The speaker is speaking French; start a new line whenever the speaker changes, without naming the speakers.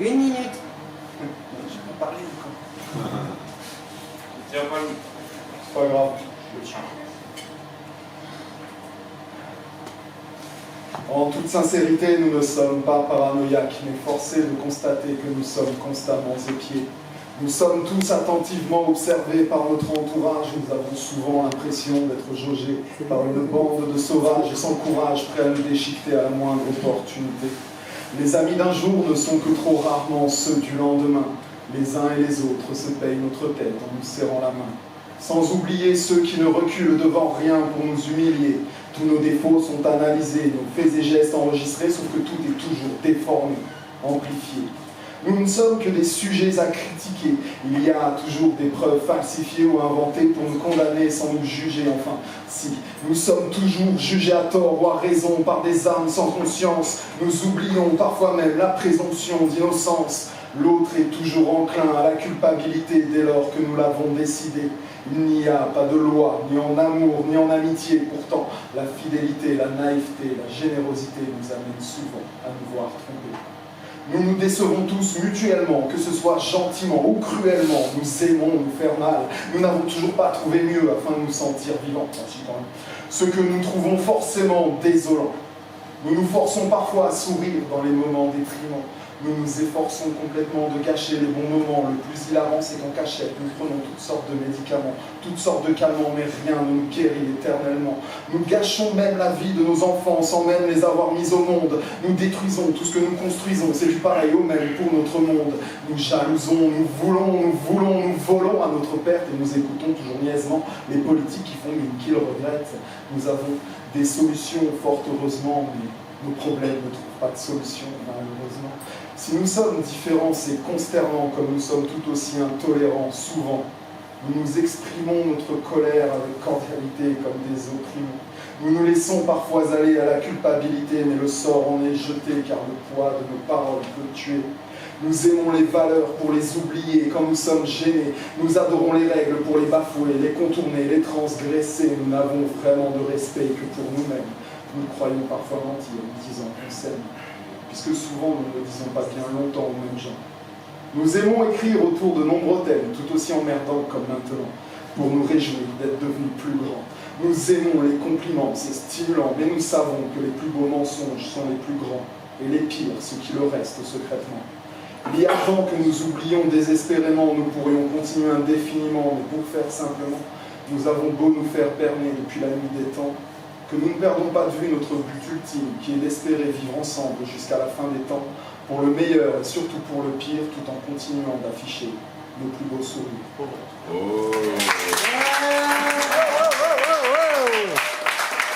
1 minute. Je peux parler encore.
Tiens pas le micro.
C'est pas grave. En toute sincérité, nous ne sommes pas paranoïaques, mais forcés de constater que nous sommes constamment épiés. Nous sommes tous attentivement observés par notre entourage. Nous avons souvent l'impression d'être jaugés par une bande de sauvages et sans courage, prêts à nous déchiqueter à la moindre opportunité. Les amis d'un jour ne sont que trop rarement ceux du lendemain. Les uns et les autres se payent notre tête en nous serrant la main. Sans oublier ceux qui ne reculent devant rien pour nous humilier. Tous nos défauts sont analysés, nos faits et gestes enregistrés, sauf que tout est toujours déformé, amplifié. Nous ne sommes que des sujets à critiquer. Il y a toujours des preuves falsifiées ou inventées pour nous condamner sans nous juger. Enfin, si, nous sommes toujours jugés à tort ou à raison par des âmes sans conscience. Nous oublions parfois même la présomption d'innocence. L'autre est toujours enclin à la culpabilité dès lors que nous l'avons décidé. Il n'y a pas de loi, ni en amour, ni en amitié. Pourtant, la fidélité, la naïveté, la générosité nous amènent souvent à nous voir tromper. Nous nous décevons tous mutuellement, que ce soit gentiment ou cruellement. Nous aimons nous faire mal. Nous n'avons toujours pas trouvé mieux afin de nous sentir vivants. Ce que nous trouvons forcément désolant. Nous nous forçons parfois à sourire dans les moments déprimants. Nous nous efforçons complètement de cacher les bons moments. Le plus hilarant, c'est qu'en cachette, nous prenons toutes sortes de médicaments, toutes sortes de calmants, mais rien ne nous guérit éternellement. Nous gâchons même la vie de nos enfants sans même les avoir mis au monde. Nous détruisons tout ce que nous construisons. C'est du pareil au même pour notre monde. Nous jalousons, nous volons à notre perte et nous écoutons toujours niaisement les politiques qui font qu'ils regrettent. Nous avons des solutions, fort heureusement, mais nos problèmes ne trouvent pas de solution, malheureusement. Si nous sommes différents, c'est consternant, comme nous sommes tout aussi intolérants, souvent. Nous nous exprimons notre colère avec cordialité, comme des opprimés. Nous nous laissons parfois aller à la culpabilité, mais le sort en est jeté, car le poids de nos paroles peut tuer. Nous aimons les valeurs pour les oublier, quand nous sommes gênés. Nous adorons les règles pour les bafouer, les contourner, les transgresser. Nous n'avons vraiment de respect que pour nous-mêmes. Nous croyons parfois mentir en disant qu'on s'aime, puisque souvent nous ne le disons pas bien longtemps aux mêmes gens. Nous aimons écrire autour de nombreux thèmes, tout aussi emmerdants comme maintenant, pour nous réjouir d'être devenus plus grands. Nous aimons les compliments, c'est stimulant, mais nous savons que les plus beaux mensonges sont les plus grands, et les pires, ceux qui le restent secrètement. Il y a tant que nous oublions désespérément, nous pourrions continuer indéfiniment, mais pour faire simplement, nous avons beau nous faire berner depuis la nuit des temps, que nous ne perdons pas de vue notre but ultime, qui est d'espérer vivre ensemble jusqu'à la fin des temps, pour le meilleur et surtout pour le pire, tout en continuant d'afficher nos plus beaux sourires.
Oh.